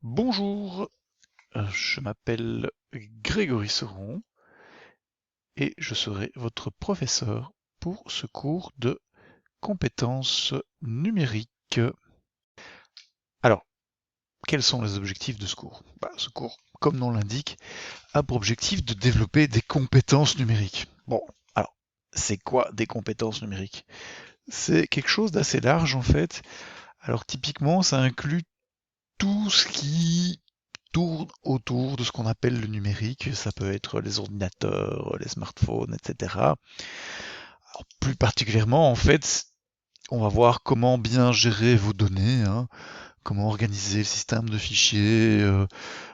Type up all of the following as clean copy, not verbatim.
Bonjour, je m'appelle Grégory Seron et je serai votre professeur pour ce cours de compétences numériques. Alors, quels sont les objectifs de ce cours? Ce cours, comme nom l'indique, a pour objectif de développer des compétences numériques. Bon, alors, c'est quoi des compétences numériques? C'est quelque chose d'assez large en fait. Alors typiquement, ça inclut tout ce qui tourne autour de ce qu'on appelle le numérique. Ça peut être les ordinateurs, les smartphones, etc. Alors, plus particulièrement, en fait, on va voir comment bien gérer vos données, hein, comment organiser le système de fichiers,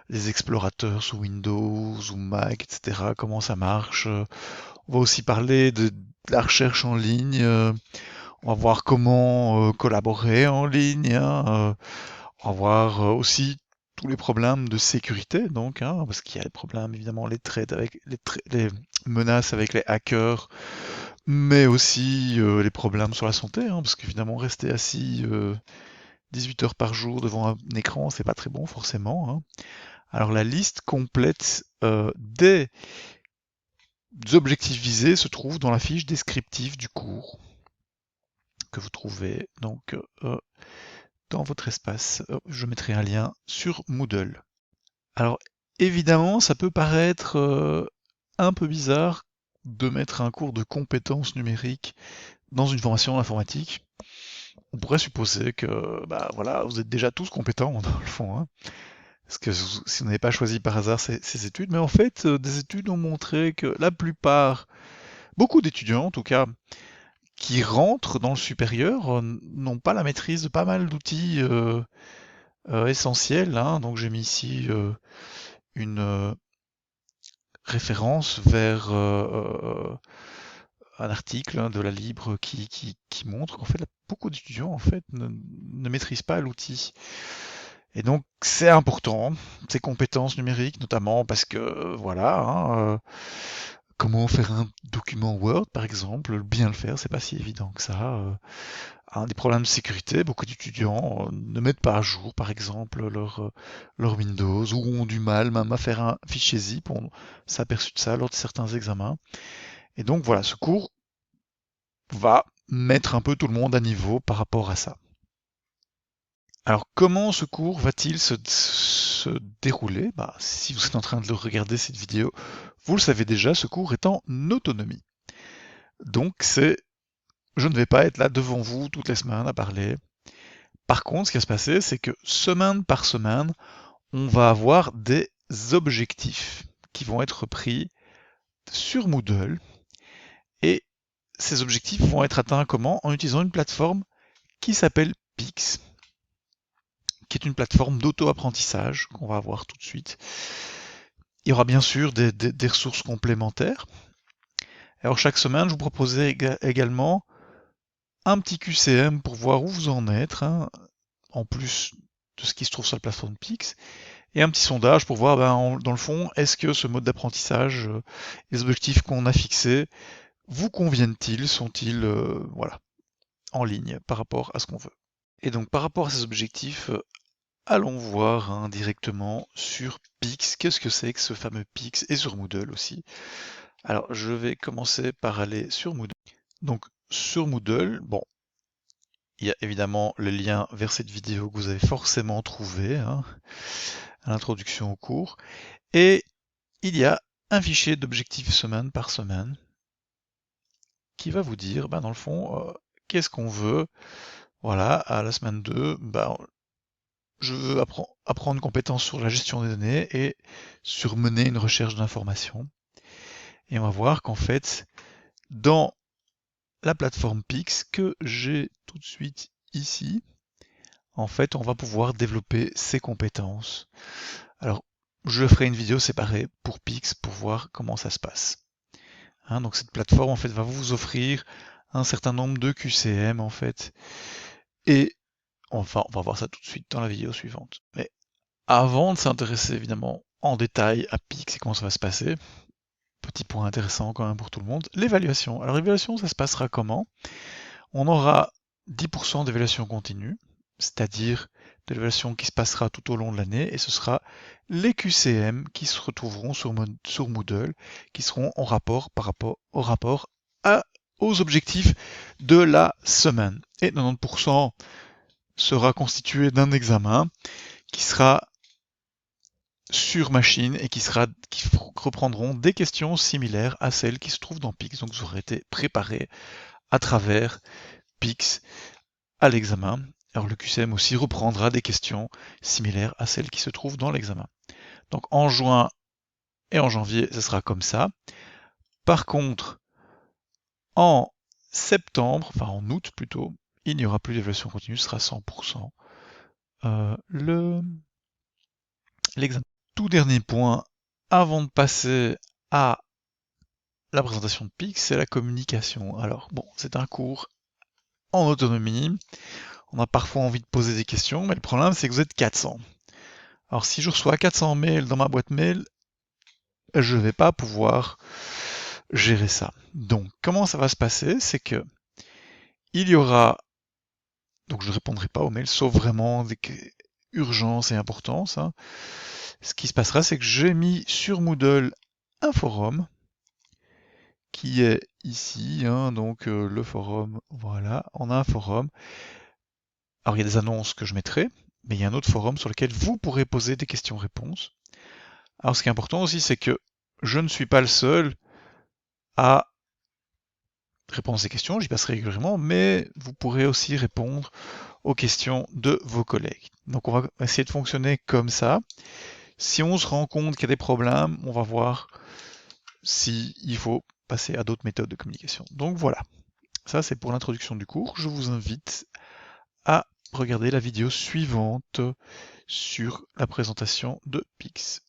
les explorateurs sous Windows ou Mac, etc. Comment ça marche. On va aussi parler de la recherche en ligne. On va voir comment collaborer en ligne, hein, on va voir aussi tous les problèmes de sécurité, donc, hein, parce qu'il y a les problèmes, évidemment, les menaces avec les hackers, mais aussi les problèmes sur la santé, hein, parce qu'évidemment, rester assis 18 heures par jour devant un écran, c'est pas très bon, forcément, hein. Alors, la liste complète des objectifs visés se trouve dans la fiche descriptive du cours que vous trouvez donc dans votre espace. Je mettrai un lien sur Moodle. Alors, évidemment, ça peut paraître un peu bizarre de mettre un cours de compétences numériques dans une formation en informatique. On pourrait supposer que, voilà, vous êtes déjà tous compétents dans le fond, hein, parce que si vous n'avez pas choisi par hasard ces études, mais en fait, des études ont montré que la plupart, beaucoup d'étudiants en tout cas, qui rentrent dans le supérieur, n'ont pas la maîtrise de pas mal d'outils essentiels, hein. Donc j'ai mis ici une référence vers un article, hein, de la Libre qui montre qu'en fait beaucoup d'étudiants en fait ne maîtrisent pas l'outil. Et donc c'est important, ces compétences numériques notamment parce que voilà, hein, comment faire un document Word par exemple, bien le faire, c'est pas si évident que ça. Un des problèmes de sécurité, beaucoup d'étudiants ne mettent pas à jour par exemple leur Windows ou ont du mal même à faire un fichier zip. On s'est aperçu de ça lors de certains examens. Et donc voilà, ce cours va mettre un peu tout le monde à niveau par rapport à ça. Alors comment ce cours va-t-il se dérouler? Si vous êtes en train de le regarder cette vidéo, vous le savez déjà, ce cours est en autonomie. Donc je ne vais pas être là devant vous toutes les semaines à parler. Par contre, ce qui va se passer, c'est que semaine par semaine, on va avoir des objectifs qui vont être pris sur Moodle. Et ces objectifs vont être atteints comment? En utilisant une plateforme qui s'appelle Pix, qui est une plateforme d'auto-apprentissage qu'on va voir tout de suite. Il y aura bien sûr des ressources complémentaires. Alors chaque semaine, je vous proposais également un petit QCM pour voir où vous en êtes, hein, en plus de ce qui se trouve sur la plateforme Pix, et un petit sondage pour voir, dans le fond, est-ce que ce mode d'apprentissage, les objectifs qu'on a fixés, vous conviennent-ils, sont-ils voilà, en ligne par rapport à ce qu'on veut. Et donc par rapport à ces objectifs, allons voir, hein, directement sur Pix. Qu'est-ce que c'est que ce fameux Pix? Et sur Moodle aussi. Alors je vais commencer par aller sur Moodle. Donc sur Moodle, bon, il y a évidemment le lien vers cette vidéo que vous avez forcément trouvé, hein, à l'introduction au cours. Et il y a un fichier d'objectifs semaine par semaine qui va vous dire, dans le fond, qu'est-ce qu'on veut. Voilà, à la semaine 2, je veux apprendre une compétence sur la gestion des données et sur mener une recherche d'informations. Et on va voir qu'en fait, dans la plateforme Pix que j'ai tout de suite ici, en fait, on va pouvoir développer ces compétences. Alors, je ferai une vidéo séparée pour Pix pour voir comment ça se passe. Hein, donc cette plateforme en fait va vous offrir un certain nombre de QCM en fait. Et enfin, on va voir ça tout de suite dans la vidéo suivante. Mais avant de s'intéresser évidemment en détail à Pix et comment ça va se passer, petit point intéressant quand même pour tout le monde, l'évaluation. Alors l'évaluation, ça se passera comment? On aura 10% d'évaluation continue, c'est-à-dire d'évaluation qui se passera tout au long de l'année, et ce sera les QCM qui se retrouveront sur Moodle, qui seront en rapport aux objectifs de la semaine. Et 90% sera constitué d'un examen qui sera sur machine et qui reprendront des questions similaires à celles qui se trouvent dans Pix. Donc vous aurez été préparé à travers Pix à l'examen. Alors le QCM aussi reprendra des questions similaires à celles qui se trouvent dans l'examen. Donc en juin et en janvier, ce sera comme ça. Par contre, en septembre, enfin en août plutôt, il n'y aura plus d'évaluation continue, ce sera 100% l'examen. Tout dernier point, avant de passer à la présentation de Pix, c'est la communication. Alors bon, c'est un cours en autonomie. On a parfois envie de poser des questions, mais le problème c'est que vous êtes 400. Alors si je reçois 400 mails dans ma boîte mail, je ne vais pas pouvoir gérer ça. Donc comment ça va se passer? C'est que il y aura, donc je ne répondrai pas aux mails, sauf vraiment des urgences et importance. Hein. Ce qui se passera, c'est que j'ai mis sur Moodle un forum qui est ici, hein, donc le forum, voilà, on a un forum. Alors il y a des annonces que je mettrai, mais il y a un autre forum sur lequel vous pourrez poser des questions-réponses. Alors ce qui est important aussi, c'est que je ne suis pas le seul à répondre à ces questions, j'y passerai régulièrement, mais vous pourrez aussi répondre aux questions de vos collègues. Donc on va essayer de fonctionner comme ça. Si on se rend compte qu'il y a des problèmes, on va voir s'il faut passer à d'autres méthodes de communication. Donc voilà, ça c'est pour l'introduction du cours. Je vous invite à regarder la vidéo suivante sur la présentation de Pix.